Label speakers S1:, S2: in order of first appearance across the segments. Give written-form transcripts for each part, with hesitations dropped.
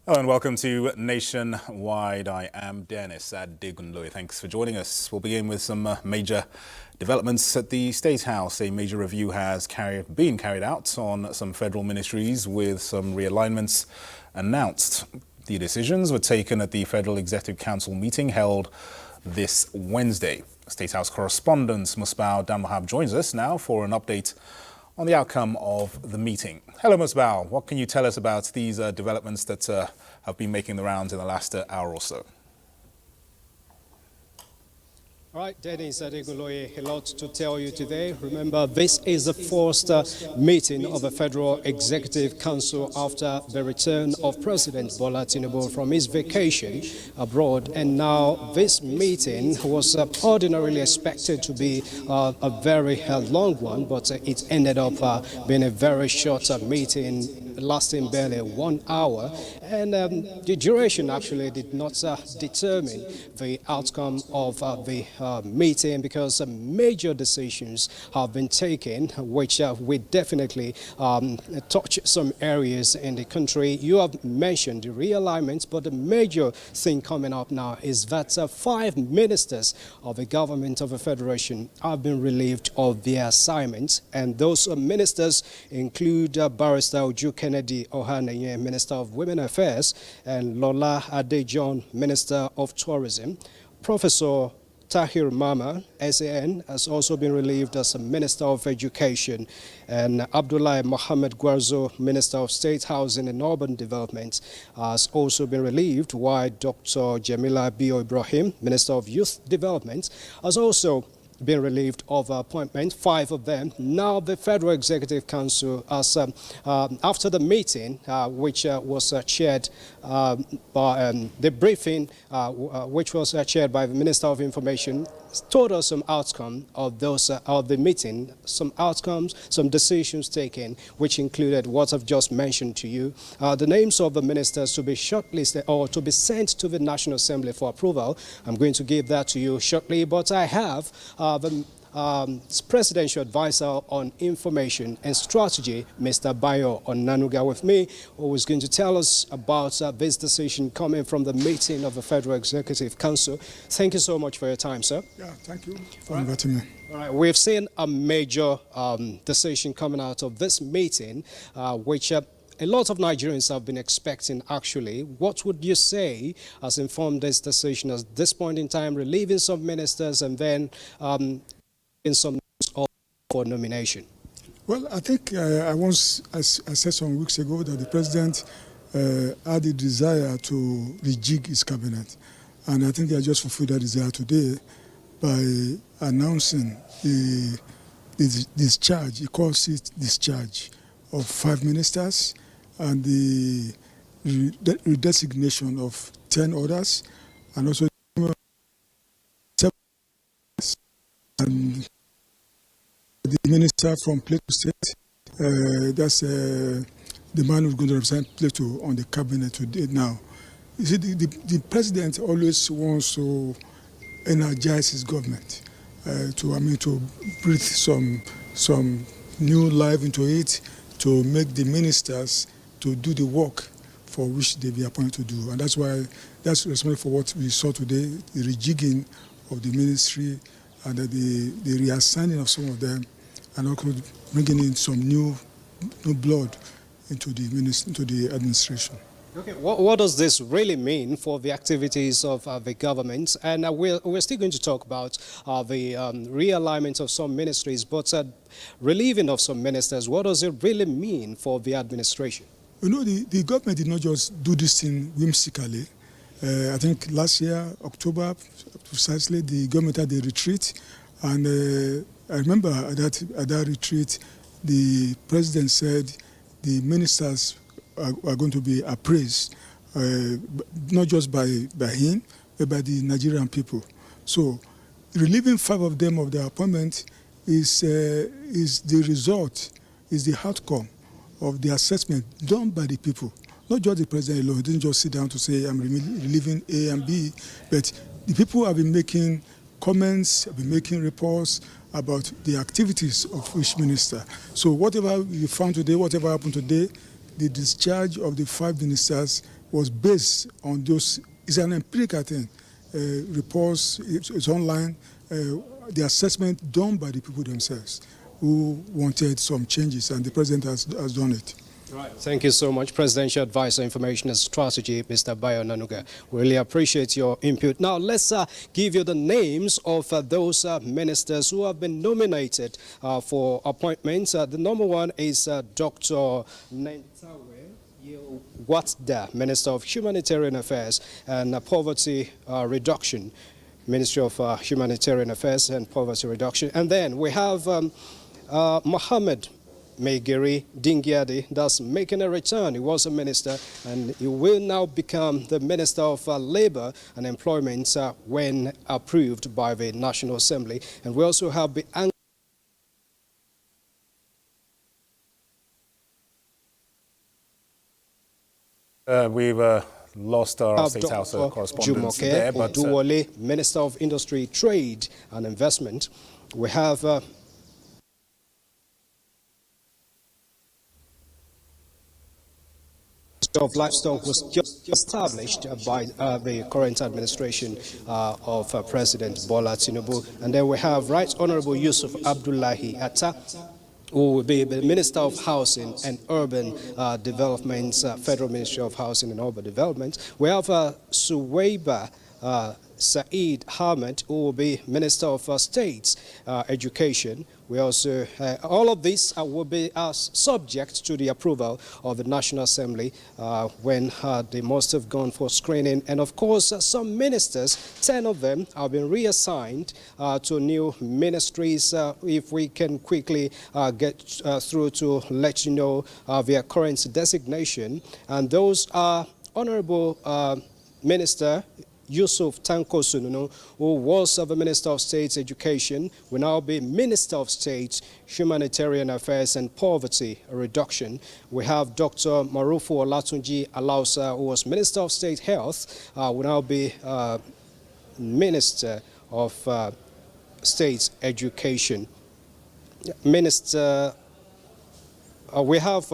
S1: Hello and welcome to Nationwide. I am Dennis Adegunloye. Thanks for joining us. We'll begin with some major developments at the State House. A major review has been carried out on some federal ministries with some realignments announced. The decisions were taken at the Federal Executive Council meeting held this Wednesday. State House correspondent Musbao Damwahab joins us now for an update on the outcome of the meeting. Hello, Musbao. What can you tell us about these developments that have been making the rounds in the last hour or so?
S2: All right, Dennis Adegunloye, a lot to tell you today. Remember, this is the first meeting of the Federal Executive Council after the return of President Bola Tinubu from his vacation abroad. And now this meeting was ordinarily expected to be a very long one, but it ended up being a very short meeting lasting barely 1 hour. And the duration actually did not determine the outcome of the meeting, because major decisions have been taken, which will definitely touch some areas in the country. You have mentioned the realignment, but the major thing coming up now is that 5 ministers of the government of the Federation have been relieved of their assignments, and those ministers include Barrister Uju Kennedy Ohaneye, Minister of Women Affairs, and Lola Adejon, Minister of Tourism. Professor Tahir Mama, SAN, has also been relieved as a Minister of Education, and Abdullahi Mohammed Gwarzo, Minister of State Housing and Urban Development, has also been relieved, while Dr. Jamila Bio Ibrahim, Minister of Youth Development, has also been relieved of appointment, 5 of them. Now the Federal Executive Council, has, after the meeting, which was chaired by the briefing, which was chaired by the Minister of Information, told us some outcome of those of the meeting, some outcomes, some decisions taken, which included what I've just mentioned to you. The names of the ministers to be shortlisted or to be sent to the National Assembly for approval. I'm going to give that to you shortly, but I have the Presidential Advisor on Information and Strategy, Mr. Bayo Onanuga, with me, who is going to tell us about this decision coming from the meeting of the Federal Executive Council. Thank you so much for your time, sir.
S3: Yeah, thank you for inviting me.
S2: All right, we've seen a major decision coming out of this meeting, which a lot of Nigerians have been expecting, actually. What would you say has informed this decision at this point in time, relieving some ministers and then in some for nomination?
S3: Well, I think I said some weeks ago that the president had a desire to rejig his cabinet. And I think he has just fulfilled that desire today by announcing the discharge, he calls it discharge, of 5 ministers and the redesignation of 10 others, and also 7 and the minister from Plateau State, that's the man who's going to represent Plateau on the cabinet today now. You see, the president always wants to energize his government, to breathe some new life into it, to make the ministers to do the work for which they be appointed to do. And that's why that's responsible for what we saw today, the rejigging of the ministry and the reassigning of some of them, and also bringing in some new blood into the administration.
S2: Okay, what does this really mean for the activities of the government? And we're still going to talk about the realignment of some ministries, but relieving of some ministers, what does it really mean for the administration?
S3: You know, the government did not just do this thing whimsically. I think last year, October, precisely, the government had a retreat. And I remember at that retreat, the president said the ministers are going to be appraised, not just by him, but by the Nigerian people. So relieving 5 of them of their appointment is the result, is the outcome of the assessment done by the people. Not just the president alone. He didn't just sit down to say, I'm relieving A and B, but the people have been making comments, have been making reports about the activities of each minister. So whatever you found today, whatever happened today, the discharge of the 5 ministers was based on those. It's an empirical thing. Reports, it's online, the assessment done by the people themselves who wanted some changes, and the president has done it.
S2: Right. Thank you so much, Presidential Advisor Information and Strategy, Mr. Bayo Nanuga. We really appreciate your input. Now, let's give you the names of those ministers who have been nominated for appointments. The number one is Dr. Nentawe Watda, Minister of Humanitarian Affairs and Poverty Reduction, Ministry of Humanitarian Affairs and Poverty Reduction. And then we have Mohammed Megiri Dingyadi, that's making a return. He was a minister and he will now become the Minister of Labor and Employment when approved by the National Assembly. And we also have the
S1: we've lost our State House correspondent there.
S2: But Duwole, Minister of Industry, Trade and Investment. We have of livestock was just established by the current administration of President Bola Tinubu. And then we have Right Honorable Yusuf Abdullahi Atta, who will be the Minister of Housing and Urban Development, Federal Ministry of Housing and Urban Development. We have Suwaiba Saeed Ahmed, who will be Minister of State Education. We also, all of these will be subject to the approval of the National Assembly when they must have gone for screening. And of course, some ministers, 10 of them, have been reassigned to new ministries. If we can quickly get through to let you know their current designation. And those are Honorable Minister Yusuf Tanko Sununu, who was the Minister of State Education, will now be Minister of State Humanitarian Affairs and Poverty Reduction. We have Dr. Marufu Olatunji Alausa, who was Minister of State Health, will now be Minister of State Education. Minister, we have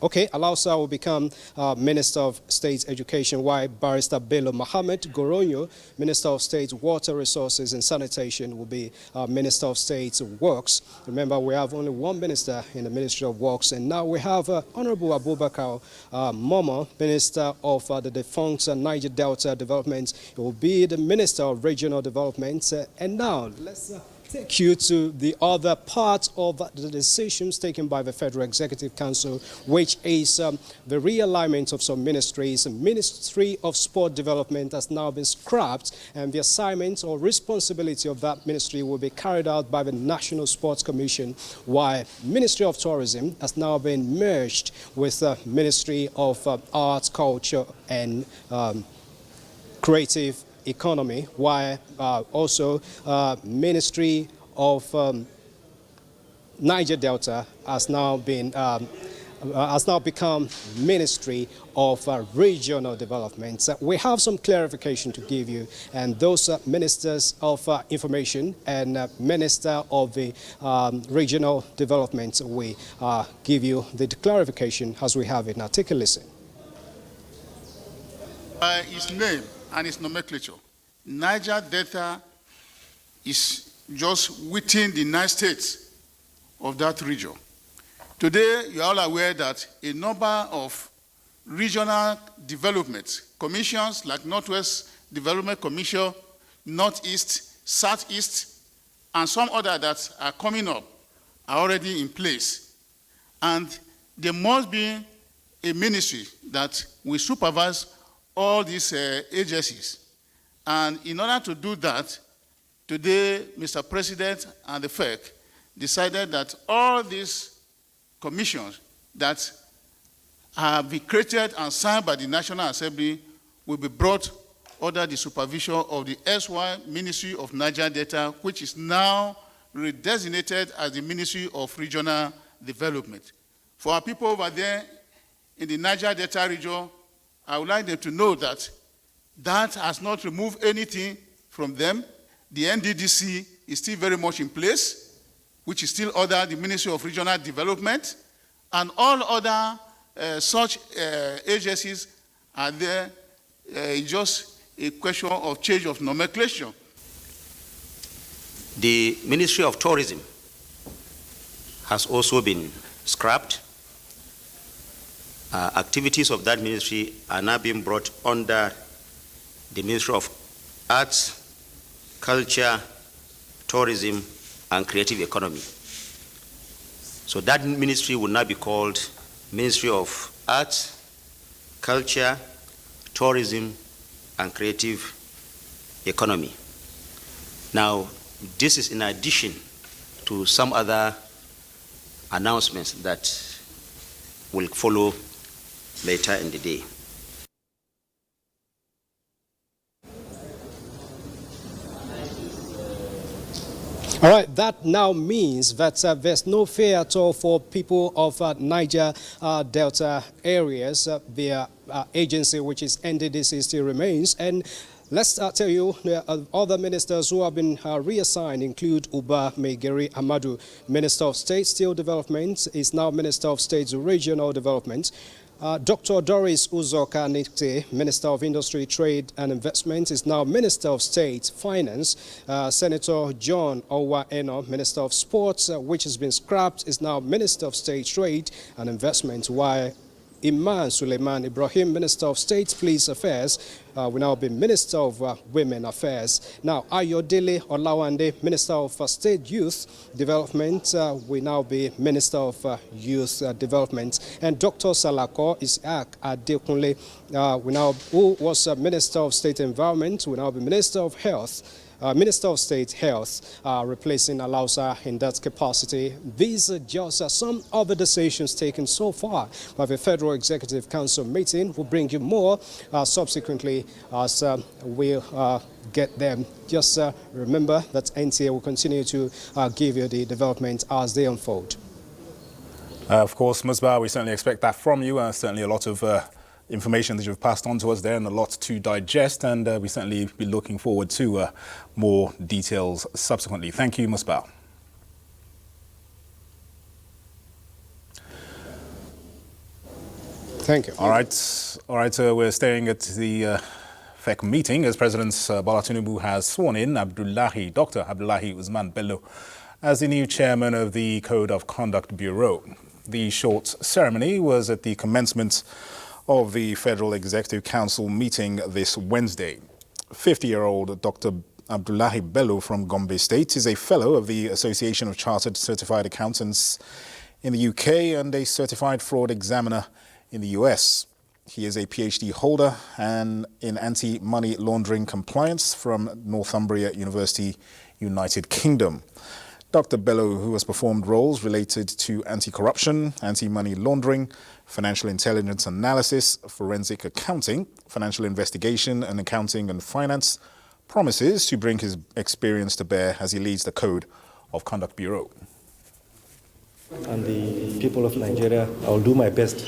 S2: Okay, Alausa will become Minister of State Education, while Barrister Bello Mohammed Goronyo, Minister of State Water Resources and Sanitation, will be Minister of State Works. Remember, we have only one minister in the Ministry of Works, and now we have Honorable Abubakar Momo, Minister of the defunct Niger Delta Development. He will be the Minister of Regional Development. And now, let's take you to the other part of the decisions taken by the Federal Executive Council, which is the realignment of some ministries. The Ministry of Sport Development has now been scrapped, and the assignment or responsibility of that ministry will be carried out by the National Sports Commission, while Ministry of Tourism has now been merged with the Ministry of Arts, Culture and Creative Economy, while also Ministry of Niger Delta has now become Ministry of Regional Development. We have some clarification to give you, and those Ministers of Information and Minister of the Regional Development, we give you the clarification as we have it. Now take a listen.
S4: By his name and its nomenclature, Niger Delta is just within the 9 states of that region. Today, you are all aware that a number of regional development commissions like Northwest Development Commission, Northeast, Southeast, and some other that are coming up are already in place. And there must be a ministry that will supervise all these agencies. And in order to do that, today, Mr. President and the FEC decided that all these commissions that have been created and signed by the National Assembly will be brought under the supervision of the SY Ministry of Niger Delta, which is now redesignated as the Ministry of Regional Development. For our people over there in the Niger Delta region, I would like them to know that that has not removed anything from them. The NDDC is still very much in place, which is still under the Ministry of Regional Development, and all other such agencies are there. It's just a question of change of nomenclature.
S5: The Ministry of Tourism has also been scrapped. Activities of that ministry are now being brought under the Ministry of Arts, Culture, Tourism, and Creative Economy. So that ministry will now be called Ministry of Arts, Culture, Tourism, and Creative Economy. Now, this is in addition to some other announcements that will follow later in the day.
S2: All right, that now means that there's no fear at all for people of Niger Delta areas. Their agency, which is NDDC, still remains. And let's tell you, other ministers who have been reassigned include Uba Megeri Amadu, Minister of State Steel Development, is now Minister of State Regional Development. Dr. Doris Uzoka Nikte, Minister of Industry, Trade and Investment, is now Minister of State Finance. Senator John Owa Eno, Minister of Sports, which has been scrapped, is now Minister of State Trade and Investment, while Iman Suleiman Ibrahim, Minister of State Police Affairs, will now be Minister of Women Affairs. Now, Ayodele Olawande, Minister of State Youth Development, will now be Minister of Youth Development. And Dr. Salako Isaac Adekunle, who was Minister of State Environment, will now be Minister of Health. Minister of State Health, replacing Alausa in that capacity. These are just some of the decisions taken so far by the Federal Executive Council meeting. We'll bring you more subsequently as we'll get them. Just remember that NTA will continue to give you the development as they unfold.
S1: Of course, Musbah, we certainly expect that from you. Certainly a lot of information that you've passed on to us there and a lot to digest, and we certainly be looking forward to more details subsequently. Thank you, Musbah.
S2: Thank you.
S1: All right, we're staying at the FEC meeting as President Bola Tinubu has sworn in Abdullahi, Dr. Abdullahi Usman Bello, as the new chairman of the Code of Conduct Bureau. The short ceremony was at the commencement of the Federal Executive Council meeting this Wednesday. 50-year-old Dr. Abdullahi Bello from Gombe State is a fellow of the Association of Chartered Certified Accountants in the UK and a certified fraud examiner in the US. He is a PhD holder and in anti-money laundering compliance from Northumbria University, United Kingdom. Dr. Bello, who has performed roles related to anti-corruption, anti-money laundering, financial intelligence analysis, forensic accounting, financial investigation and accounting and finance, promises to bring his experience to bear as he leads the Code of Conduct Bureau.
S6: And the people of Nigeria, I will do my best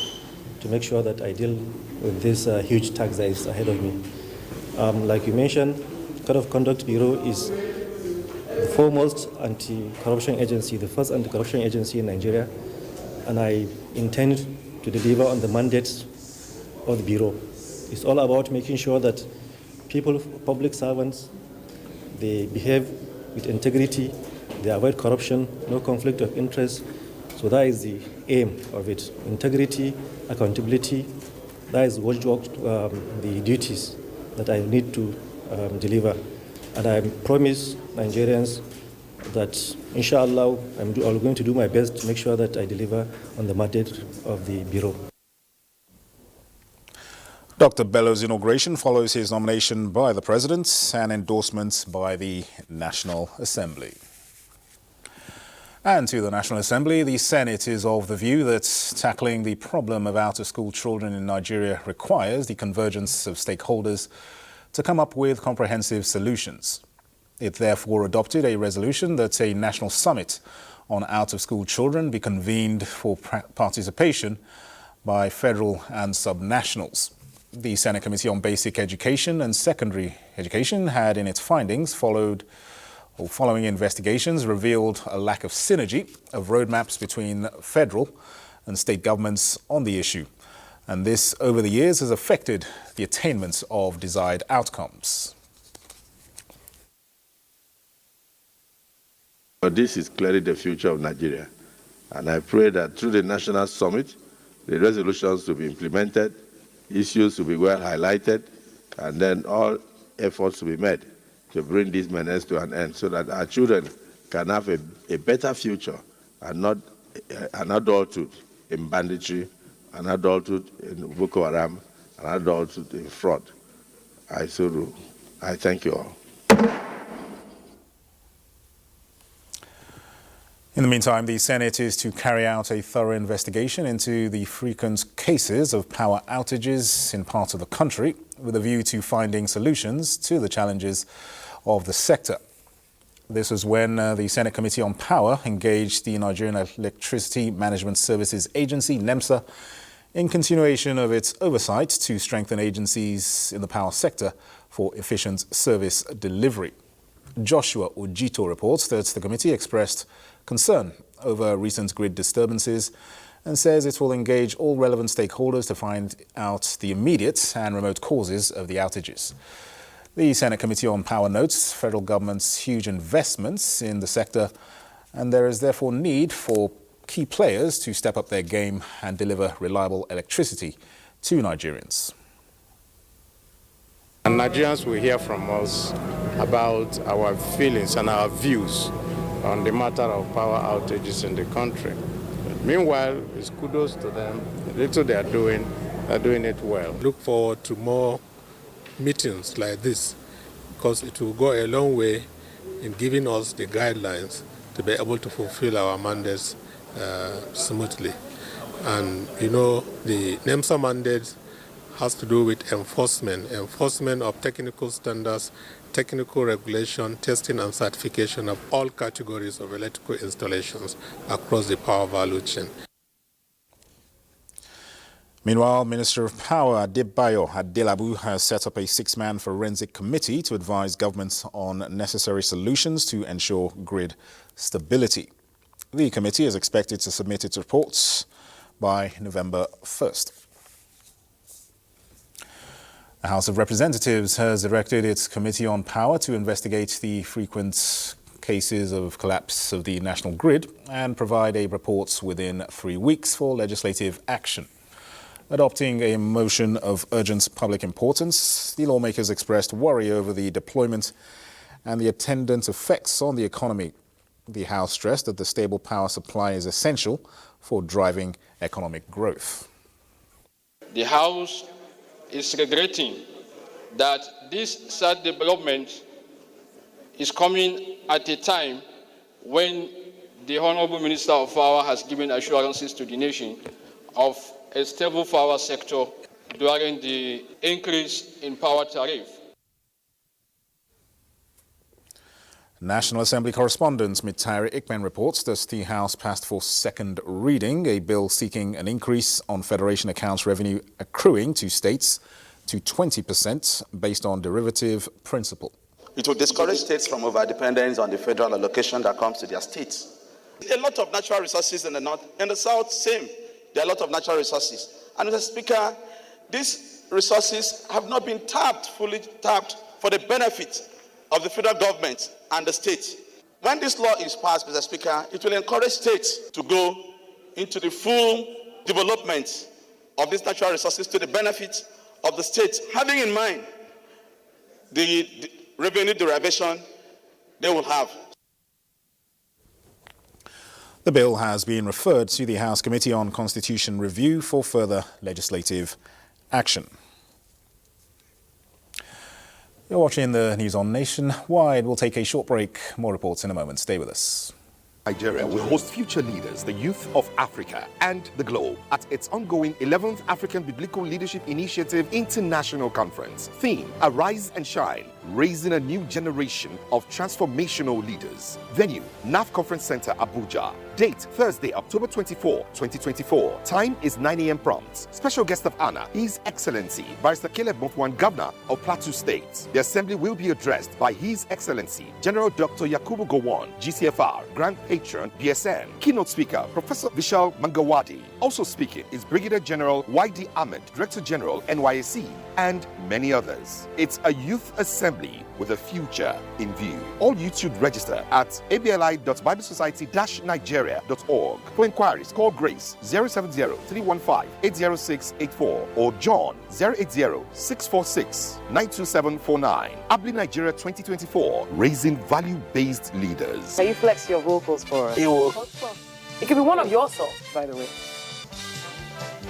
S6: to make sure that I deal with this huge task that is ahead of me. Like you mentioned, Code of Conduct Bureau is the foremost anti-corruption agency, the first anti-corruption agency in Nigeria, and I intend to deliver on the mandates of the Bureau. It's all about making sure that people, public servants, they behave with integrity, they avoid corruption, no conflict of interest. So that is the aim of it. Integrity, accountability, that is what the duties that I need to deliver. And I promise Nigerians that, inshallah, I'm going to do my best to make sure that I deliver on the mandate of the Bureau.
S1: Dr. Bello's inauguration follows his nomination by the President and endorsement by the National Assembly. And to the National Assembly, the Senate is of the view that tackling the problem of out-of-school children in Nigeria requires the convergence of stakeholders to come up with comprehensive solutions. It therefore adopted a resolution that a national summit on out-of-school children be convened for participation by federal and subnationals. The Senate Committee on Basic Education and Secondary Education had in its findings following investigations revealed a lack of synergy of roadmaps between federal and state governments on the issue. And this over the years has affected the attainment of desired outcomes.
S7: This is clearly the future of Nigeria, and I pray that through the National Summit, the resolutions to be implemented, issues to be well highlighted, and then all efforts to be made to bring this menace to an end so that our children can have a better future and not an adulthood in banditry, an adulthood in Boko Haram, an adulthood in fraud. I thank you all.
S1: In the meantime, the Senate is to carry out a thorough investigation into the frequent cases of power outages in parts of the country with a view to finding solutions to the challenges of the sector. This was when the Senate Committee on Power engaged the Nigerian Electricity Management Services Agency, NEMSA, in continuation of its oversight to strengthen agencies in the power sector for efficient service delivery. Joshua Ojito reports that the committee expressed concern over recent grid disturbances and says it will engage all relevant stakeholders to find out the immediate and remote causes of the outages. The Senate Committee on Power notes federal government's huge investments in the sector, and there is therefore need for key players to step up their game and deliver reliable electricity to Nigerians.
S8: And Nigerians will hear from us about our feelings and our views on the matter of power outages in the country. Meanwhile, it's kudos to them. The little they're doing it well.
S9: Look forward to more meetings like this because it will go a long way in giving us the guidelines to be able to fulfill our mandates smoothly. And you know, the NEMSA mandate has to do with enforcement of technical standards, technical regulation, testing and certification of all categories of electrical installations across the power value chain.
S1: Meanwhile, Minister of Power Adebayo Adelabu has set up a 6-man forensic committee to advise governments on necessary solutions to ensure grid stability. The committee is expected to submit its reports by November 1st. The House of Representatives has directed its Committee on Power to investigate the frequent cases of collapse of the national grid and provide a report within 3 weeks for legislative action. Adopting a motion of urgent public importance, the lawmakers expressed worry over the deployment and the attendant effects on the economy. The House stressed that the stable power supply is essential for driving economic growth.
S10: The House is regretting that this sad development is coming at a time when the Honorable Minister of Power has given assurances to the nation of a stable power sector during the increase in power tariff.
S1: National Assembly correspondent Mitari Ikpen reports that the House passed for second reading a bill seeking an increase on Federation accounts revenue accruing to states to 20% based on derivative principle.
S11: It will discourage states from overdependence on the federal allocation that comes to their states. A lot of natural resources in the north, in the south, same. There are a lot of natural resources. And Mr. Speaker, these resources have not been fully tapped for the benefit of the federal government and the state. When this law is passed, Mr. Speaker, it will encourage states to go into the full development of these natural resources to the benefit of the state, having in mind the revenue derivation they will have.
S1: The bill has been referred to the House Committee on Constitution Review for further legislative action. You're watching the news on Nationwide. We'll take a short break. More reports in a moment. Stay with us.
S12: Nigeria will host future leaders, the youth of Africa and the globe at its ongoing 11th African Biblical Leadership Initiative International Conference. Theme, Arise and Shine, raising a new generation of transformational leaders. Venue, NAF Conference Center, Abuja. Date, Thursday, October 24, 2024. Time is 9 a.m. prompt. Special guest of honor, His Excellency, Barrister Caleb Mutfwang, Governor of Plateau State. The assembly will be addressed by His Excellency, General Dr. Yakubu Gowon, GCFR, Grand Patron, BSN. Keynote speaker, Professor Vishal Mangawadi. Also speaking is Brigadier General YD Ahmed, Director General, NYSC, and many others. It's a youth assembly with a future in view. All youth should register at abli.biblesociety-nigeria.org. For inquiries, call Grace 070-315-80684 or John 080-646-92749. Abli Nigeria 2024, raising value-based leaders.
S13: Can you flex your vocals for us? It could be one of your songs, by the way.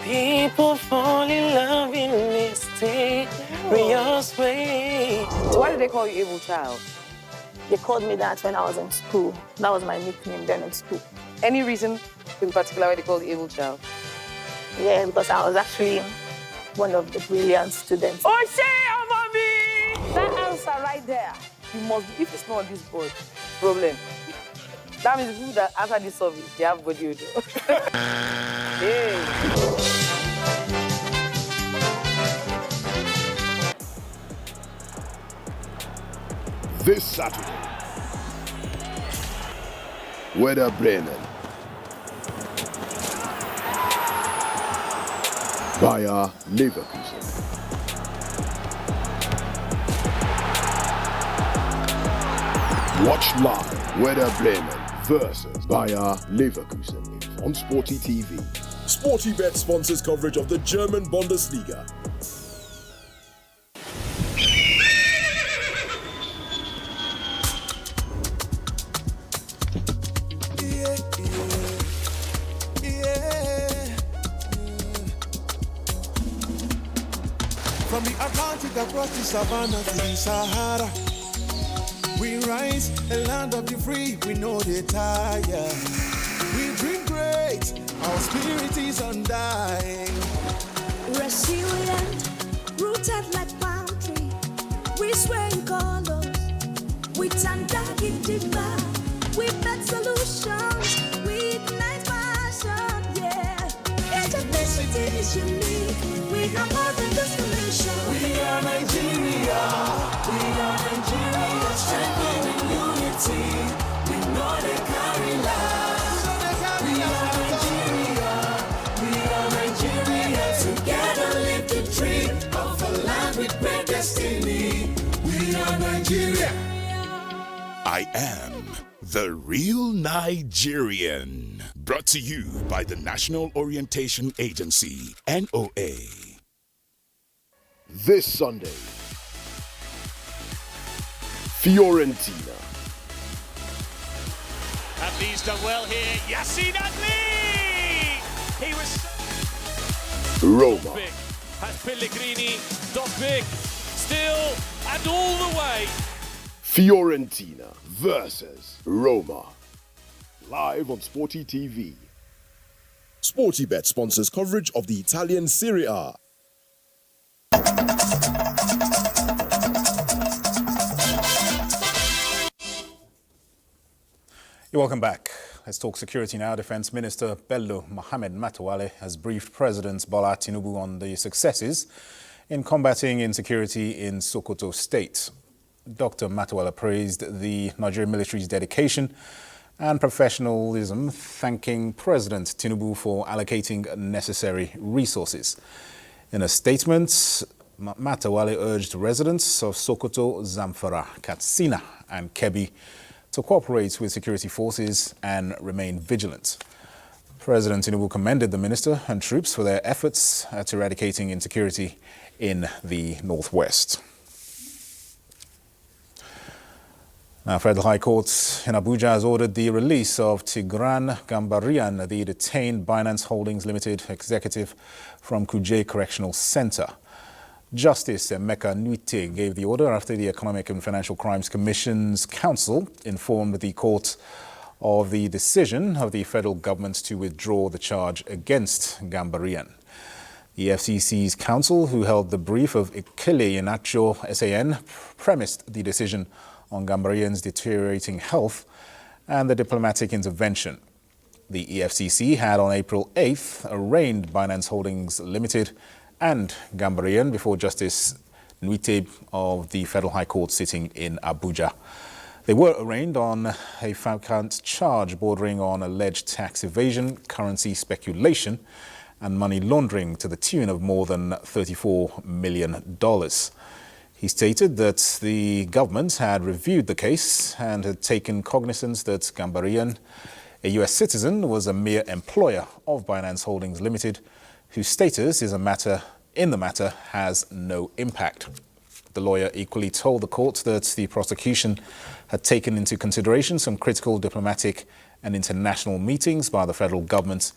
S14: People fall in love in mysterious ways.
S13: So why did they call you Able Child?
S15: They called me that when I was in school. That was my nickname then in school.
S13: Any reason in particular why they called you Able Child?
S15: Yeah, because I was actually one of the brilliant students.
S13: Oh, say, mommy! That answer right there. You must be, if it's not on this board, problem. That means the people that answer this survey, they have body odor. Hey.
S16: This Saturday, Werder Bremen, Bayer Leverkusen. Watch live Werder Bremen versus Bayer Leverkusen on Sporty TV.
S17: SportyBet sponsors coverage of the German Bundesliga.
S18: From the Atlantic across the savannah to the Sahara, we rise, a land of the free, we know they tire. We dream great, our spirit is undying.
S19: Resilient, rooted like palm tree, we sway in colors, we turn dark into light, we make solutions, we ignite passion, yeah. Education is unique, we have more than just solution.
S18: We are Nigeria, strengthening unity, we know they carry lives. We are Nigeria, together live the dream of a land with great destiny. We are Nigeria.
S17: I am the real Nigerian. Brought to you by the National Orientation Agency, NOA.
S16: This Sunday, Fiorentina.
S20: Adli's done well here. Yassine Adli! He was
S16: Roma.
S20: big. Has Pellegrini done big. Still and all the way.
S16: Fiorentina versus Roma. Live on Sporty TV.
S17: SportyBet sponsors coverage of the Italian Serie A.
S1: You're welcome back. Let's talk security now. Defense Minister Bello Mohamed Matawalle has briefed President Bola Tinubu on the successes in combating insecurity in Sokoto State. Dr. Matawalle praised the Nigerian military's dedication and professionalism, thanking President Tinubu for allocating necessary resources. In a statement, Matawalle urged residents of Sokoto, Zamfara, Katsina and Kebbi to cooperate with security forces and remain vigilant. President Tinubu commended the minister and troops for their efforts at eradicating insecurity in the northwest. Now, Federal High Court in Abuja has ordered the release of Tigran Gambaran, the detained Binance Holdings Limited executive from Kuje Correctional Center. Justice Emeka Nwite gave the order after the Economic and Financial Crimes Commission's counsel informed the court of the decision of the federal government to withdraw the charge against Gambaran. The FCC's counsel, who held the brief of Ikele Inacho SAN, premised the decision on Gambaran's deteriorating health and the diplomatic intervention. The EFCC had on April 8th arraigned Binance Holdings Limited and Gambaran before Justice Nwite of the Federal High Court sitting in Abuja. They were arraigned on a 5-count charge bordering on alleged tax evasion, currency speculation, and money laundering to the tune of more than $34 million. He stated that the government had reviewed the case and had taken cognizance that Gambaran, a U.S. citizen, was a mere employer of Binance Holdings Limited, whose status in the matter has no impact. The lawyer equally told the court that the prosecution had taken into consideration some critical diplomatic and international meetings by the federal government,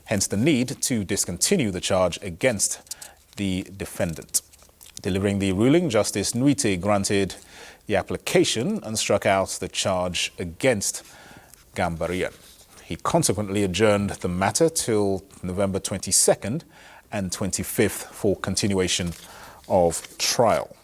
S1: hence the need to discontinue the charge against the defendant. Delivering the ruling, Justice Nwite granted the application and struck out the charge against Gambaran. He consequently adjourned the matter till November 22nd and 25th for continuation of trial.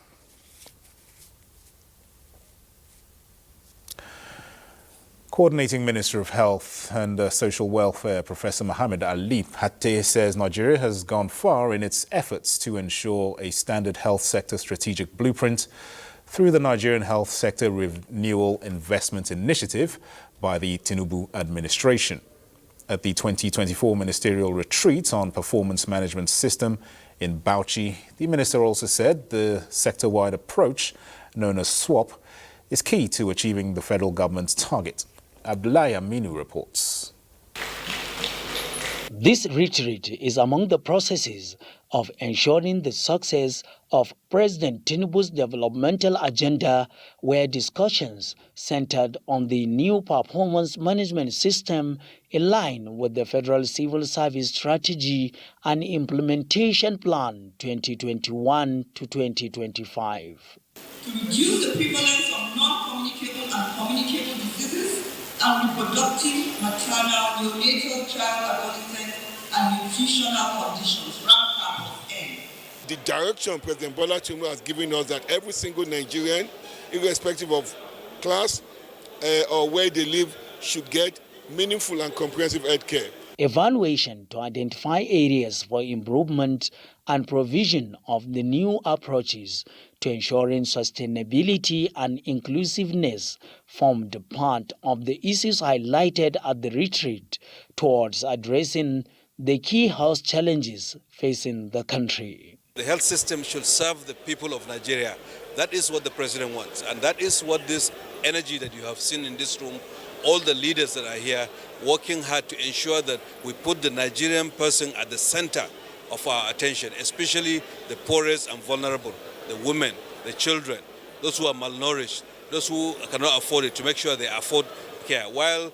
S1: Coordinating Minister of Health and Social Welfare, Professor Mohammed Ali Pate, says Nigeria has gone far in its efforts to ensure a standard health sector strategic blueprint through the Nigerian Health Sector Renewal Investment Initiative by the Tinubu administration. At the 2024 Ministerial Retreat on Performance Management System in Bauchi, the minister also said the sector-wide approach, known as SWAP, is key to achieving the federal government's target. Abdullahi reports.
S21: This retreat is among the processes of ensuring the success of President Tinubu's developmental agenda, where discussions centered on the new performance management system in line with the Federal Civil Service Strategy and Implementation Plan 2021 to 2025.
S22: To reduce the prevalence of non-communicable and communicable diseases and reproductive, maternal, neonatal, child, adolescent, and nutritional conditions,
S23: The direction President Bola Tinubu has given us that every single Nigerian, irrespective of class or where they live, should get meaningful and comprehensive health care.
S21: Evaluation to identify areas for improvement and provision of the new approaches to ensuring sustainability and inclusiveness formed part of the issues highlighted at the retreat towards addressing the key health challenges facing the country.
S24: The health system should serve the people of Nigeria. That is what the president wants, and that is what this energy that you have seen in this room, all the leaders that are here working hard to ensure that we put the Nigerian person at the center of our attention, especially the poorest and vulnerable, the women, the children, those who are malnourished, those who cannot afford it, to make sure they afford care, while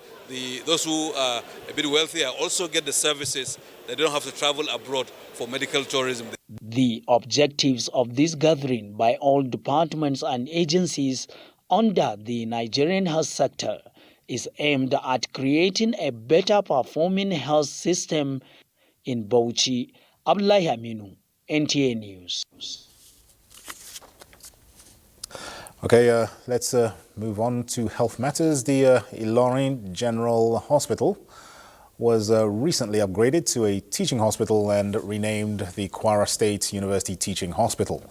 S24: those who are a bit wealthier also get the services. They don't have to travel abroad for medical tourism.
S21: The objectives of this gathering by all departments and agencies under the Nigerian health sector is aimed at creating a better performing health system in Bauchi. Abdullahi NTA News.
S1: Okay, let's move on to health matters. The Ilorin General Hospital was recently upgraded to a teaching hospital and renamed the Kwara State University Teaching Hospital.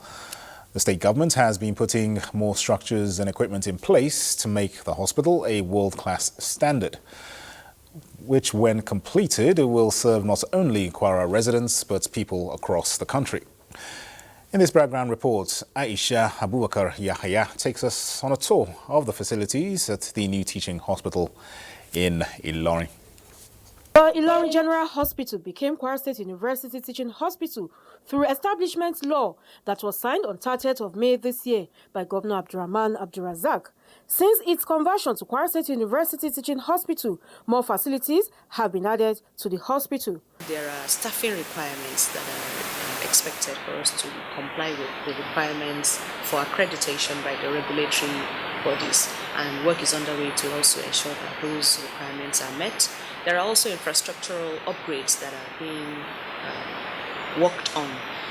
S1: The state government has been putting more structures and equipment in place to make the hospital a world-class standard, which when completed will serve not only Kwara residents but people across the country. In this background report, Aisha Abubakar Yahya takes us on a tour of the facilities at the new teaching hospital in Ilorin.
S25: The Ilorin General Hospital became Kwara State University Teaching Hospital through establishment law that was signed on 30th of May this year by Governor Abdurrahman Abdurrazak. Since its conversion to Kwara State University Teaching Hospital, more facilities have been added to the hospital.
S2: There are staffing requirements that are expected for us to comply with the requirements for accreditation by the regulatory bodies, and work is underway to also ensure that those requirements are met. There are also infrastructural upgrades that are being worked on.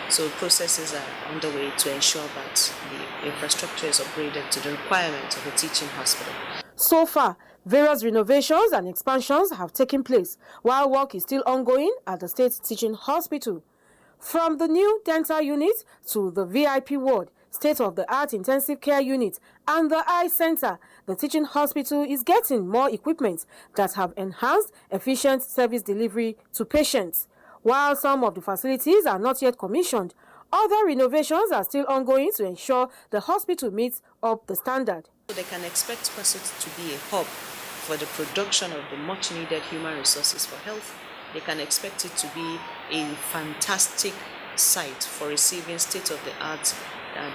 S2: So processes are underway to ensure that the infrastructure is upgraded to the requirements of a teaching hospital.
S25: So far, various renovations and expansions have taken place, while work is still ongoing at the State Teaching Hospital. From the new dental unit to the VIP ward, state-of-the-art intensive care unit, and the eye center, the teaching hospital is getting more equipment that have enhanced efficient service delivery to patients. While some of the facilities are not yet commissioned, other renovations are still ongoing to ensure the hospital meets up the standard.
S2: They can expect Kwara to be a hub for the production of the much-needed human resources for health. They can expect it to be a fantastic site for receiving state-of-the-art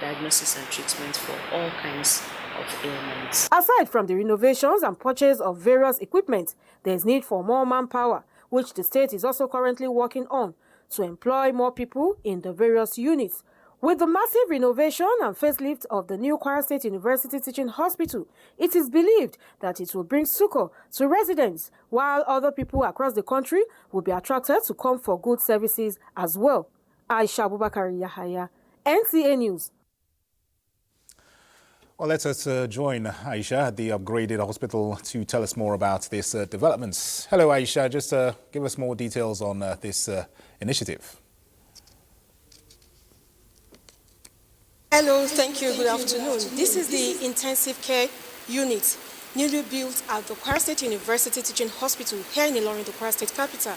S2: diagnosis and treatment for all kinds of ailments.
S25: Aside from the renovations and purchase of various equipment, there is need for more manpower, which the state is also currently working on to employ more people in the various units. With the massive renovation and facelift of the new Kwara State University Teaching Hospital, it is believed that it will bring succor to residents, while other people across the country will be attracted to come for good services as well. Aisha Abubakar Yahaya, NTA News.
S1: Well, let us join Aisha at the upgraded hospital to tell us more about this developments. Hello, Aisha. Just give us more details on this initiative.
S3: Hello, thank you. Good afternoon. This is the intensive care unit newly built at the Kwara State University Teaching Hospital here in Ilorin, the Kwara State capital.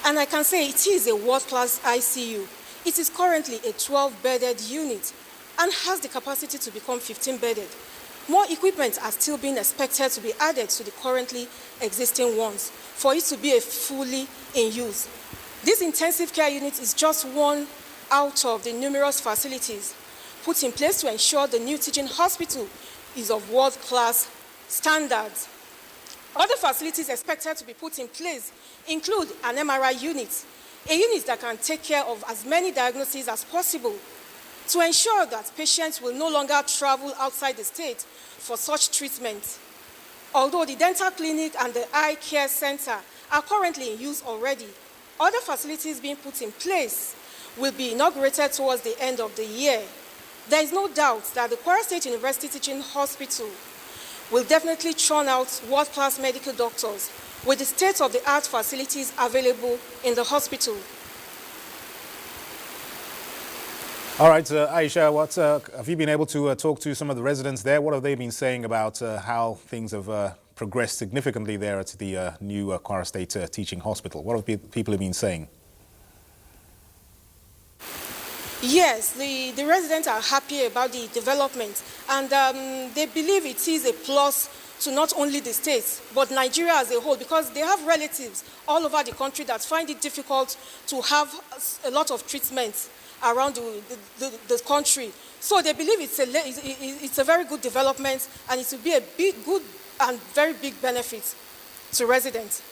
S3: And I can say it is a world-class ICU. It is currently a 12-bedded unit and has the capacity to become 15-bedded. More equipment are still being expected to be added to the currently existing ones for it to be fully in use. This intensive care unit is just one out of the numerous facilities put in place to ensure the new teaching hospital is of world-class standards. Other facilities expected to be put in place include an MRI unit, a unit that can take care of as many diagnoses as possible to ensure that patients will no longer travel outside the state for such treatment. Although the dental clinic and the eye care center are currently in use already, other facilities being put in place will be inaugurated towards the end of the year. There is no doubt that the Kwara State University Teaching Hospital will definitely churn out world-class medical doctors with the state-of-the-art facilities available in the hospital.
S1: All right, Aisha, what have you been able to talk to some of the residents there? What have they been saying about how things have progressed significantly there at the new Kwara State Teaching Hospital? What have people been saying?
S3: Yes, the residents are happy about the development, and they believe it is a plus to not only the states, but Nigeria as a whole, because they have relatives all over the country that find it difficult to have a lot of treatments around the country. So they believe it's a very good development, and it will be a good and very big benefit to residents.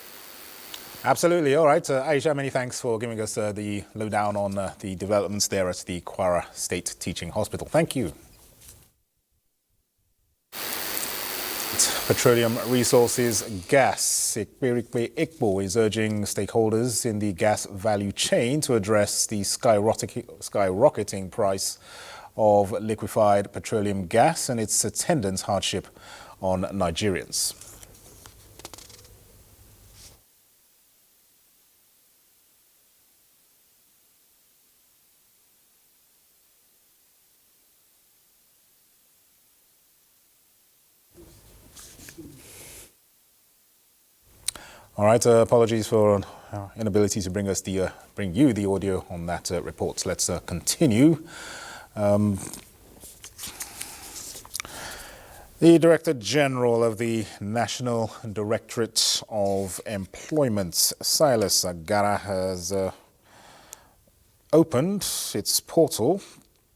S1: Absolutely. All right. Aisha, many thanks for giving us the lowdown on the developments there at the Kwara State Teaching Hospital. Thank you. Petroleum Resources Gas. Ikberikbe Ikbo is urging stakeholders in the gas value chain to address the skyrocketing price of liquefied petroleum gas and its attendant hardship on Nigerians. All right, apologies for our inability to bring you the audio on that report. Let's continue. The Director General of the National Directorate of Employment, Silas Agara, has opened its portal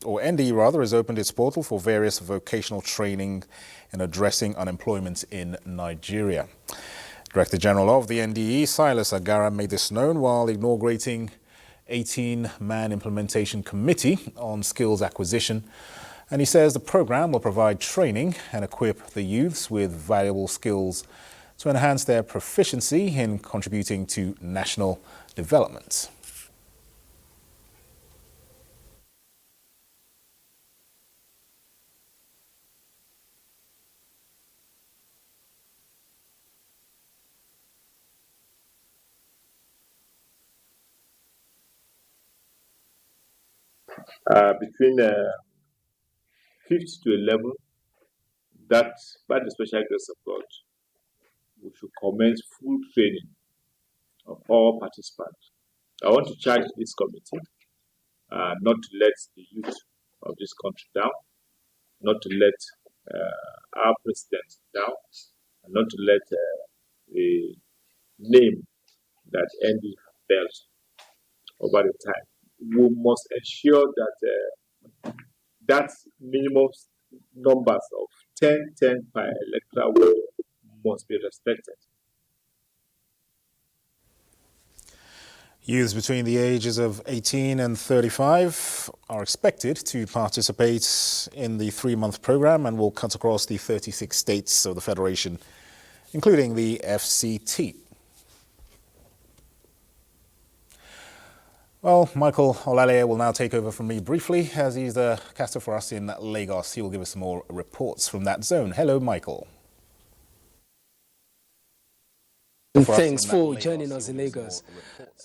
S1: or NDE rather, has opened its portal for various vocational training in addressing unemployment in Nigeria. Director General of the NDE, Silas Agara, made this known while inaugurating 18-man implementation committee on skills acquisition. And he says the program will provide training and equip the youths with valuable skills to enhance their proficiency in contributing to national development.
S4: Between 5th to 11th, that by the special grace of God, we should commence full training of all participants. I want to charge this committee not to let the youth of this country down, not to let our president down, and not to let the name that ND built over the time. We must ensure that that minimum numbers of 10 per electoral ward must be respected.
S1: Youths between the ages of 18 and 35 are expected to participate in the 3-month program and will cut across the 36 states of the Federation, including the FCT. Well, Michael Olale will now take over from me briefly as he's the caster for us in Lagos. He will give us some more reports from that zone. Hello, Michael.
S5: Thanks for joining us in Lagos.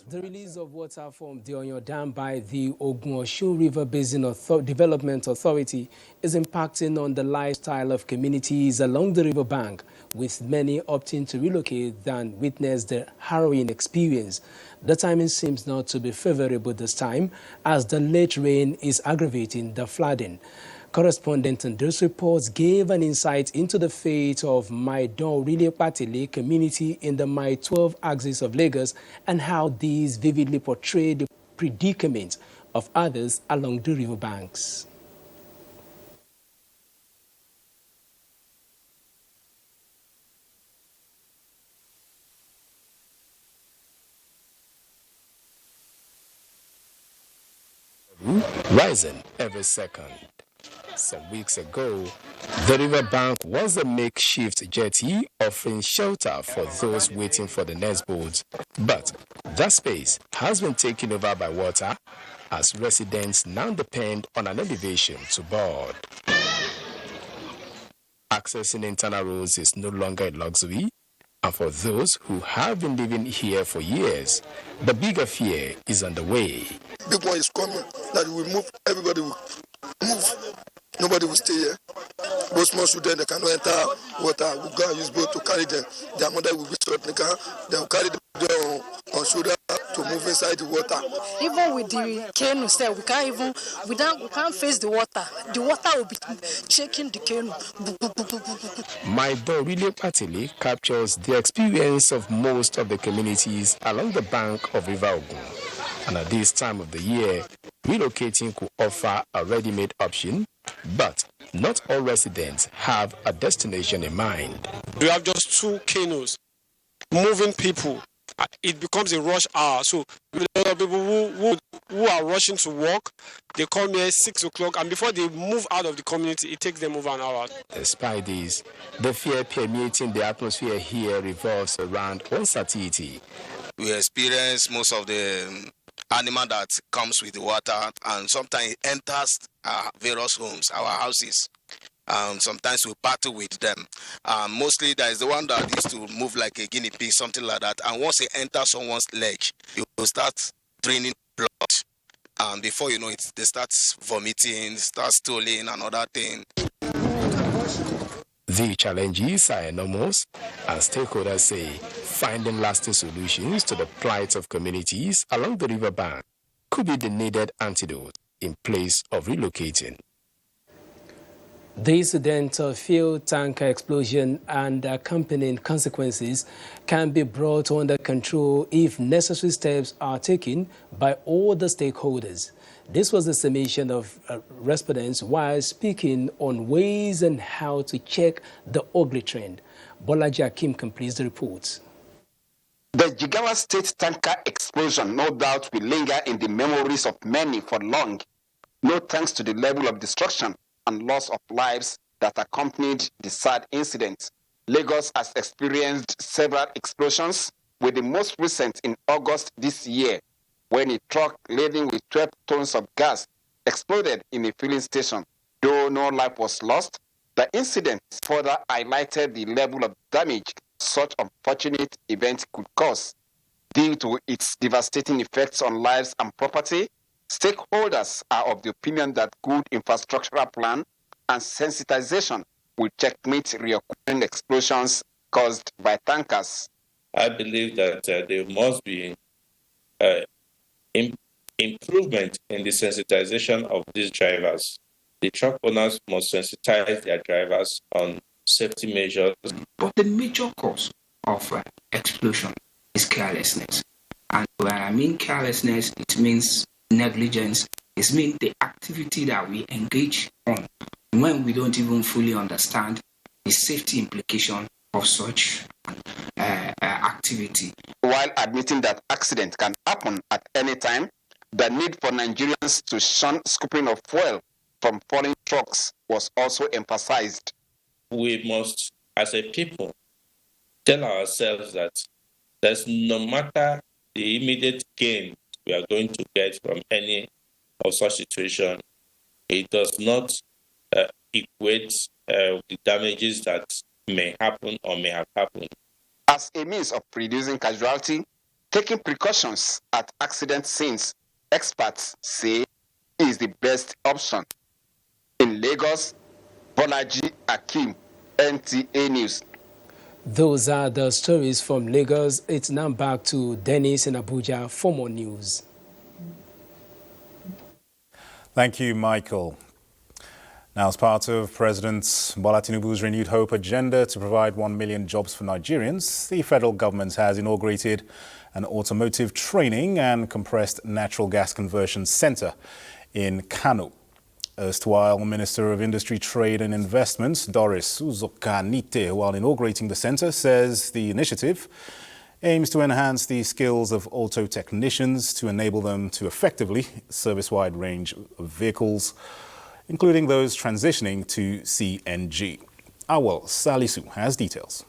S5: The release of water from the Oyo Dam by the Ogun-Osun River Basin Development Authority is impacting on the lifestyle of communities along the river bank, with many opting to relocate than witness the harrowing experience. The timing seems not to be favorable this time, as the late rain is aggravating the flooding. Correspondent in those reports gave an insight into the fate of Maidon Patile community in the Mai 12 axis of Lagos and how these vividly portray the predicament of others along the river banks. Rising every second. Some weeks ago, the riverbank was a makeshift jetty offering shelter for those waiting for the next boat. But that space has been taken over by water as residents now depend on an elevation to board. Accessing internal roads is no longer a luxury, and for those who have been living here for years, the bigger fear is on the way.
S6: Big one is coming, that we move, everybody will move. Nobody will stay here. Those small students, they cannot enter water. We go and use boat to carry them. Their mother will be short, they will carry them on shoulder to move inside the water.
S7: Even with the canoe, we can't face the water. The water will be shaking the canoe.
S5: Maidon Patile captures the experience of most of the communities along the bank of River Ogun. And at this time of the year, relocating could offer a ready-made option, but not all residents have a destination in mind.
S8: We have just 2 canoes moving people. It becomes a rush hour. So a lot of people who are rushing to work, they come here 6 o'clock, and before they move out of the community, it takes them over an hour.
S5: Despite this, the fear permeating the atmosphere here revolves around uncertainty.
S26: We experience most of the animal that comes with the water, and sometimes it enters our various homes, our houses. Sometimes we battle with them. Mostly there is the one that used to move like a guinea pig, something like that. And once it enters someone's leg, you will start draining blood. Before you know it, they start vomiting, start stooling, and other thing.
S5: The challenges are enormous, and stakeholders say finding lasting solutions to the plight of communities along the riverbank could be the needed antidote in place of relocating. The incident of fuel tanker explosion and accompanying consequences can be brought under control if necessary steps are taken by all the stakeholders. This was the summation of respondents while speaking on ways and how to check the ugly trend. Bolaji Akim completes the report.
S9: The Jigawa State tanker explosion no doubt will linger in the memories of many for long, no thanks to the level of destruction and loss of lives that accompanied the sad incident. Lagos has experienced several explosions, with the most recent in August this year, when a truck laden with 12 tons of gas exploded in a filling station. Though no life was lost, the incident further highlighted the level of damage such unfortunate event could cause. Due to its devastating effects on lives and property, stakeholders are of the opinion that good infrastructural plan and sensitization will checkmate reoccurring explosions caused by tankers.
S10: I believe that there must be improvement in the sensitization of these drivers. The truck owners must sensitize their drivers on safety measures.
S11: But the major cause of explosion is carelessness. And when I mean carelessness, it means negligence. It means the activity that we engage on when we don't even fully understand the safety implication of such activity.
S9: While admitting that accident can happen at any time, the need for Nigerians to shun scooping of fuel from falling trucks was also emphasized.
S10: We must, as a people, tell ourselves that there's no matter the immediate gain we are going to get from any of such situation, it does not equate the damages that may happen or may have happened.
S9: As a means of reducing casualty, taking precautions at accident scenes, experts say, is the best option. In Lagos, Bolaji Akim, NTA News.
S5: Those are the stories from Lagos. It's now back to Dennis in Abuja for more news.
S1: Thank you, Michael. Now, as part of President Bola Tinubu's renewed hope agenda to provide 1 million jobs for Nigerians, the federal government has inaugurated an automotive training and compressed natural gas conversion center in Kano. Erstwhile Minister of Industry, Trade and Investment, Doris Uzokanite, while inaugurating the center, says the initiative aims to enhance the skills of auto technicians to enable them to effectively service a wide range of vehicles, including those transitioning to CNG. Awal Salisu has details.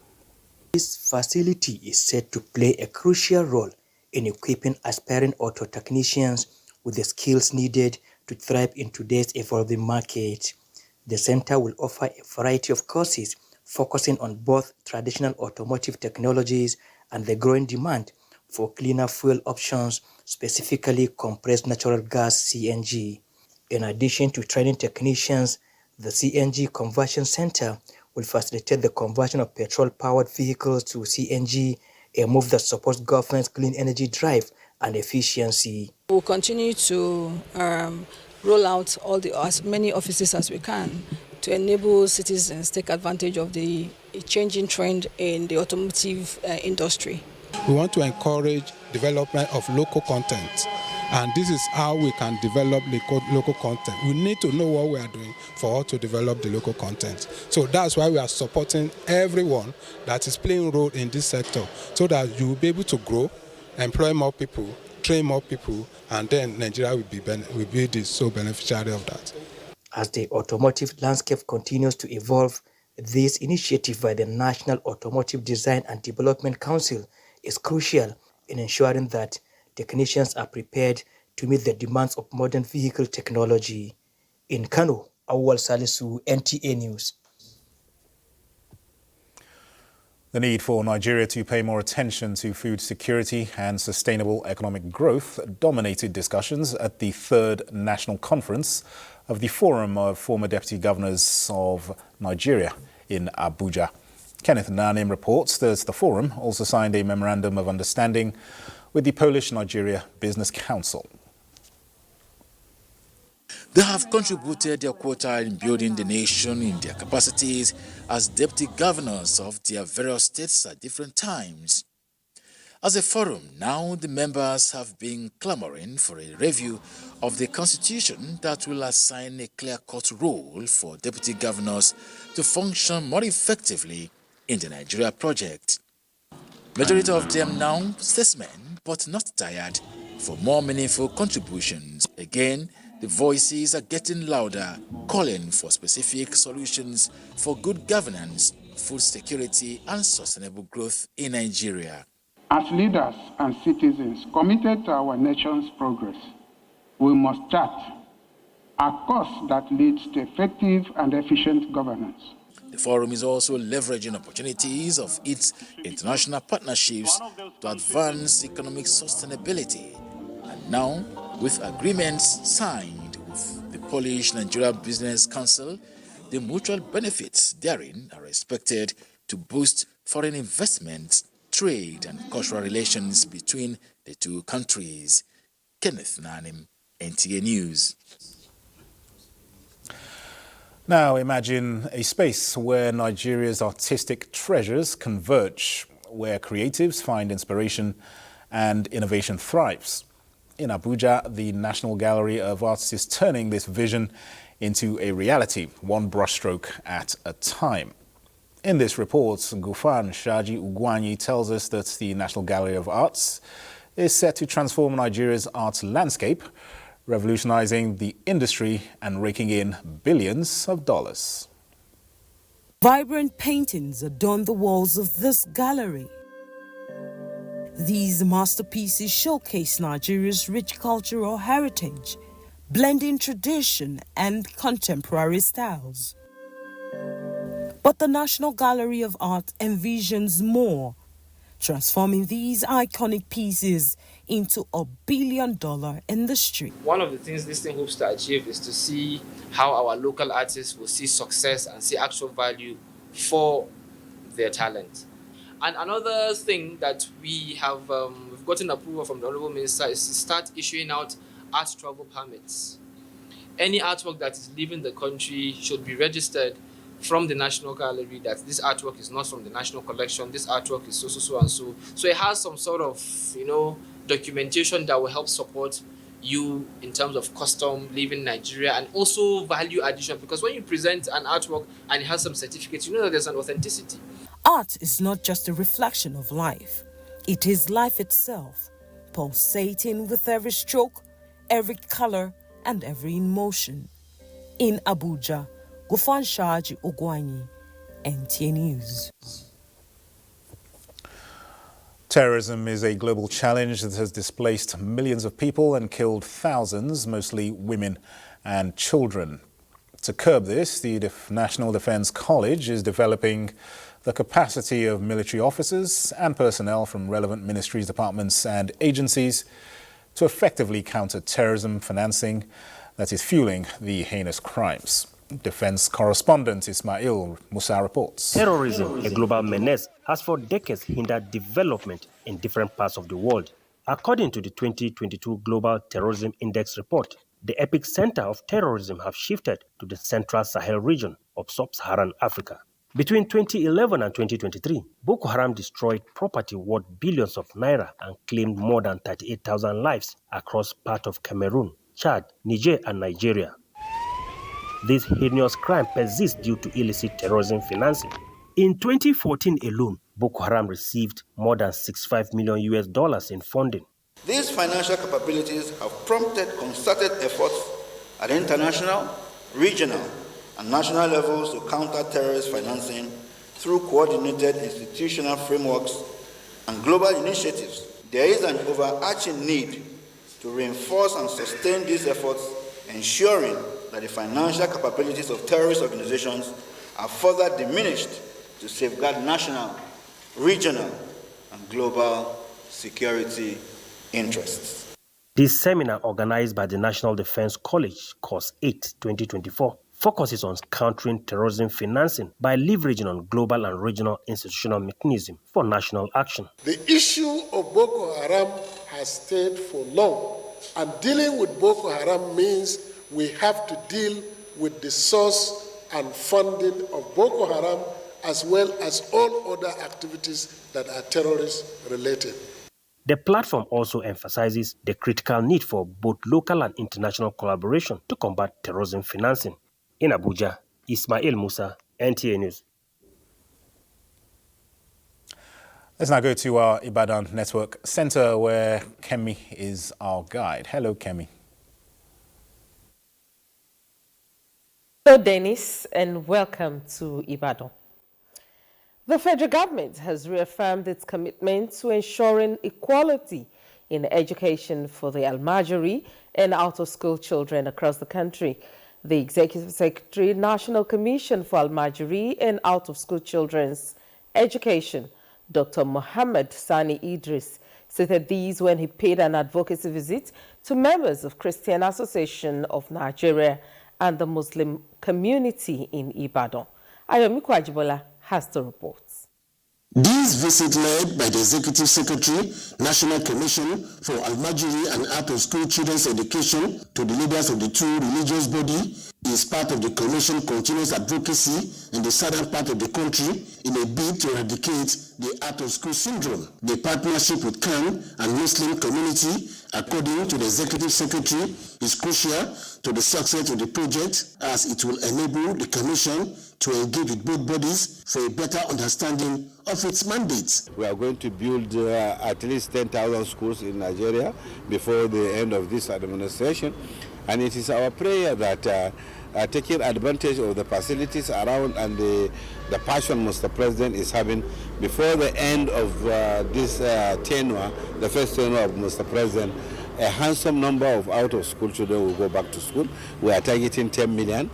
S12: This facility is set to play a crucial role in equipping aspiring auto technicians with the skills needed to thrive in today's evolving market. The center will offer a variety of courses focusing on both traditional automotive technologies and the growing demand for cleaner fuel options, specifically compressed natural gas CNG. In addition to training technicians, the CNG Conversion Center will facilitate the conversion of petrol-powered vehicles to CNG, a move that supports government's clean energy drive and efficiency.
S7: We'll continue to roll out as many offices as we can to enable citizens to take advantage of the changing trend in the automotive industry.
S14: We want to encourage development of local content, and this is how we can develop local content. We need to know what we are doing for us to develop the local content. So that's why we are supporting everyone that is playing a role in this sector, so that you will be able to grow, employ more people, train more people, and then Nigeria will be the sole beneficiary of that.
S12: As the automotive landscape continues to evolve, this initiative by the National Automotive Design and Development Council is crucial in ensuring that technicians are prepared to meet the demands of modern vehicle technology. In Kano, Awal Salisu, NTA News.
S1: The need for Nigeria to pay more attention to food security and sustainable economic growth dominated discussions at the third national conference of the Forum of Former Deputy Governors of Nigeria in Abuja. Kenneth Nanim reports that the forum also signed a memorandum of understanding with the Polish-Nigeria Business Council.
S15: They have contributed their quota in building the nation in their capacities as deputy governors of their various states at different times. As a forum, now the members have been clamoring for a review of the constitution that will assign a clear-cut role for deputy governors to function more effectively in the Nigeria project. Majority of them now statesmen, but not tired, for more meaningful contributions. Again, the voices are getting louder, calling for specific solutions for good governance, food security and sustainable growth in Nigeria.
S13: As leaders and citizens committed to our nation's progress, we must chart a course that leads to effective and efficient governance.
S15: The forum is also leveraging opportunities of its international partnerships to advance economic sustainability. And now, with agreements signed with the Polish-Nigeria Business Council, the mutual benefits therein are expected to boost foreign investment, trade and cultural relations between the two countries. Kenneth Nanim, NTA News.
S1: Now imagine a space where Nigeria's artistic treasures converge, where creatives find inspiration and innovation thrives. In Abuja, the National Gallery of Arts is turning this vision into a reality, one brushstroke at a time. In this report, Gufan Shaji Ugwanyi tells us that the National Gallery of Arts is set to transform Nigeria's arts landscape, revolutionizing the industry and raking in billions of dollars.
S16: Vibrant paintings adorn the walls of this gallery. These masterpieces showcase Nigeria's rich cultural heritage, blending tradition and contemporary styles. But the National Gallery of Art envisions more, transforming these iconic pieces into a billion-dollar industry.
S17: One of the things this thing hopes to achieve is to see how our local artists will see success and see actual value for their talent. And another thing that we have we've gotten approval from the Honorable Minister is to start issuing out art travel permits. Any artwork that is leaving the country should be registered from the National Gallery that this artwork is not from the National Collection, this artwork is so and so. So it has some sort of, documentation that will help support you in terms of custom leaving Nigeria and also value addition, because when you present an artwork and it has some certificates, you know that there's an authenticity.
S16: Art is not just a reflection of life. It is life itself, pulsating with every stroke, every color, and every emotion. In Abuja, Gufan Shaji Ugwanyi, NTA News.
S1: Terrorism is a global challenge that has displaced millions of people and killed thousands, mostly women and children. To curb this, the National Defense College is developing the capacity of military officers and personnel from relevant ministries, departments and agencies to effectively counter terrorism financing that is fueling the heinous crimes. Defense correspondent Ismail Musa reports.
S18: Terrorism, a global menace, has for decades hindered development in different parts of the world. According to the 2022 Global Terrorism Index report, the epicenter of terrorism have shifted to the Central Sahel region of sub-Saharan Africa. Between 2011 and 2023, Boko Haram destroyed property worth billions of naira and claimed more than 38,000 lives across parts of Cameroon, Chad, Niger, and Nigeria. This heinous crime persists due to illicit terrorism financing. In 2014 alone, Boko Haram received more than $65 million in funding.
S19: These financial capabilities have prompted concerted efforts at international, regional, and national levels to counter terrorist financing through coordinated institutional frameworks and global initiatives. There is an overarching need to reinforce and sustain these efforts, ensuring that the financial capabilities of terrorist organizations are further diminished to safeguard national, regional, and global security interests.
S18: This seminar, organized by the National Defense College, Course 8, 2024, focuses on countering terrorism financing by leveraging on global and regional institutional mechanisms for national action.
S23: The issue of Boko Haram has stayed for long, and dealing with Boko Haram means we have to deal with the source and funding of Boko Haram, as well as all other activities that are terrorist related.
S18: The platform also emphasizes the critical need for both local and international collaboration to combat terrorism financing. In Abuja, Ismail Musa, NTA News.
S1: Let's now go to our IBADAN Network Center where Kemi is our guide. Hello, Kemi.
S2: Hello, Dennis, and welcome to Ibadan. The federal government has reaffirmed its commitment to ensuring equality in education for the Almajiri and out-of-school children across the country. The Executive Secretary, National Commission for Almajiri and Out-of-School Children's Education, Dr. Mohammed Sani Idris, stated these when he paid an advocacy visit to members of Christian Association of Nigeria and the Muslim community in Ibadan. Ayomi Kwajibola has the reports.
S20: This visit led by the Executive Secretary, National Commission for Almajiri and Out-of-School Children's Education to the leaders of the two religious bodies is part of the Commission's continuous advocacy in the southern part of the country in a bid to eradicate the out-of-school syndrome. The partnership with CAN and Muslim community, according to the Executive Secretary, is crucial to the success of the project as it will enable the Commission to engage with both bodies for a better understanding of its mandates.
S21: We are going to build at least 10,000 schools in Nigeria before the end of this administration. And it is our prayer that taking advantage of the facilities around and the passion Mr. President is having before the end of this tenure, the first tenure of Mr. President, a handsome number of out-of-school children will go back to school. We are targeting 10 million.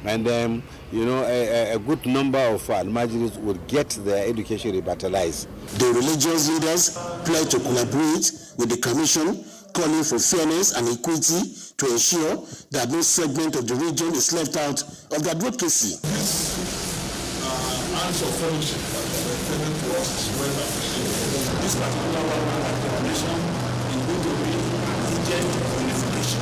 S21: And a good number of Almajiris will get their education revitalized.
S20: The religious leaders pledge to collaborate with the Commission, calling for fairness and equity to ensure that no segment of the region is left out of the advocacy.
S22: This acts of fellowship that were given to us is well appreciated. This particular one at the Commission is going to be an agent of unification.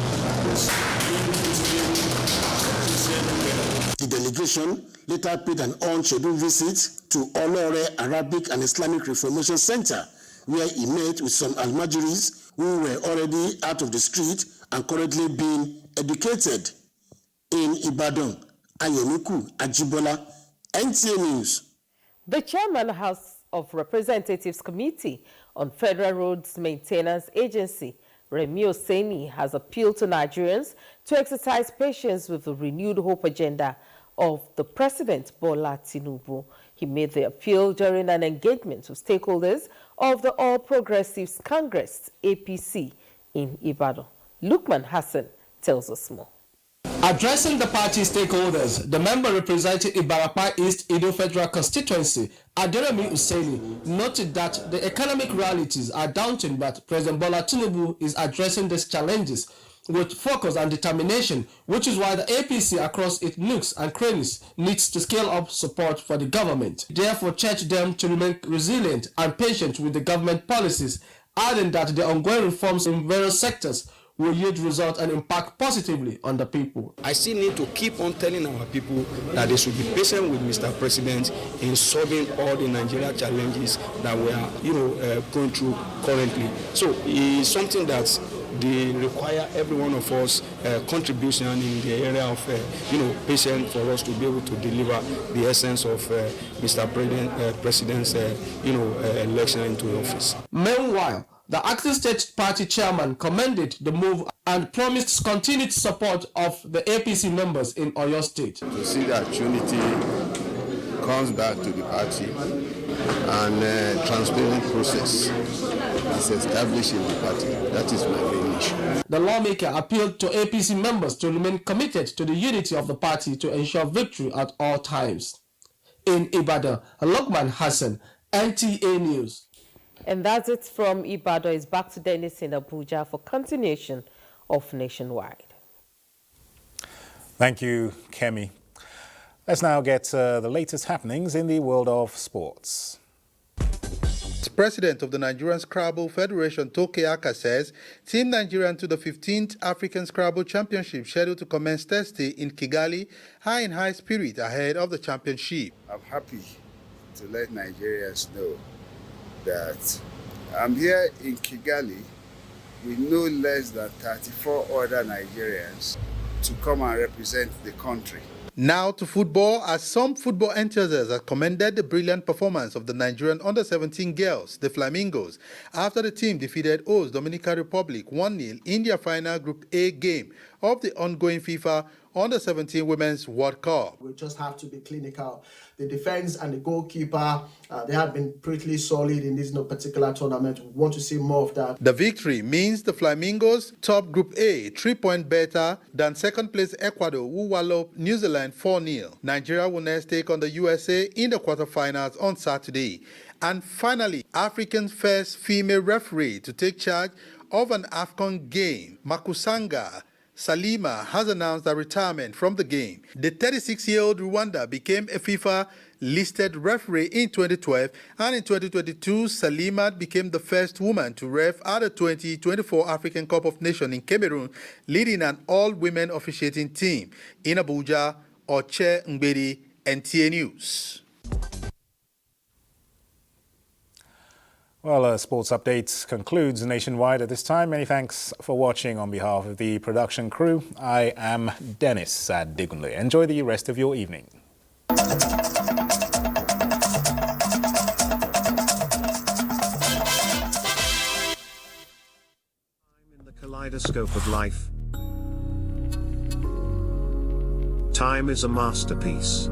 S20: The delegation later paid an unscheduled visit to Olore Arabic and Islamic Reformation Center, where he met with some Almajiris who were already out of the street and currently being educated. In Ibadan, Ayemiku Ajibola, NTA News.
S2: The chairman House of Representatives Committee on Federal Roads Maintenance Agency, Remi Oseni, has appealed to Nigerians to exercise patience with the renewed hope agenda of the President Bola Tinubu. He made the appeal during an engagement with stakeholders of the All Progressives Congress, APC, in Ibadan. Lukman Hassan tells us more.
S24: Addressing the party stakeholders, the member representing Ibarapa East Edo Federal Constituency, Aderemi Useni, noted that the economic realities are daunting, but President Bola Tinubu is addressing these challenges with focus and determination, which is why the APC across its nooks and crannies needs to scale up support for the government. Therefore, urged them to remain resilient and patient with the government policies, adding that the ongoing reforms in various sectors will yield results and impact positively on the people.
S25: I still need to keep on telling our people that they should be patient with Mr. President in solving all the Nigeria challenges that we are going through currently. So it's something that they require every one of us contribution in the area of patience for us to be able to deliver the essence of Mr. President's election into office.
S24: Meanwhile, the acting state party chairman commended the move and promised continued support of the APC members in Oyo State.
S21: To see that unity comes back to the party and transparent process is established in the party. That is my main issue.
S24: The lawmaker appealed to APC members to remain committed to the unity of the party to ensure victory at all times. In Ibadan, Lukman Hassan, NTA News.
S2: And that's it from Ibadan. It's back to Dennis in Abuja for continuation of Nationwide.
S1: Thank you, Kemi. Let's now get the latest happenings in the world of sports.
S27: President of the Nigerian Scrabble Federation, Toke Aka, says Team Nigerian to the 15th African Scrabble Championship scheduled to commence Thursday in Kigali, high in high spirit ahead of the championship.
S28: I'm happy to let Nigerians know that
S3: I'm here in Kigali with no less than 34 other Nigerians to come and represent the country.
S27: Now to football, as some football enthusiasts have commended the brilliant performance of the Nigerian under-17 girls, the Flamingos, after the team defeated host Dominican Republic 1-0 in their final Group A game of the ongoing FIFA Under-17 Women's World Cup.
S4: We just have to be clinical. The defense and the goalkeeper, they have been pretty solid in this particular tournament. We want to see more of that.
S27: The victory means the Flamingos top Group A 3-point better than second place Ecuador, who walloped New Zealand 4-0. Nigeria will next take on the USA in the quarterfinals on Saturday. And finally, Africa's first female referee to take charge of an AFCON game, Makusanga Salima, has announced her retirement from the game. The 36-year-old Rwanda became a FIFA-listed referee in 2012, and in 2022, Salima became the first woman to ref at the 2024 African Cup of Nations in Cameroon, leading an all-women officiating team. In Abuja, Oche Ngbedi, NTA News.
S1: Well, sports updates concludes Nationwide at this time. Many thanks for watching. On behalf of the production crew, I am Dennis Adigunle. Enjoy the rest of your evening.
S6: In the kaleidoscope of life, time is a masterpiece.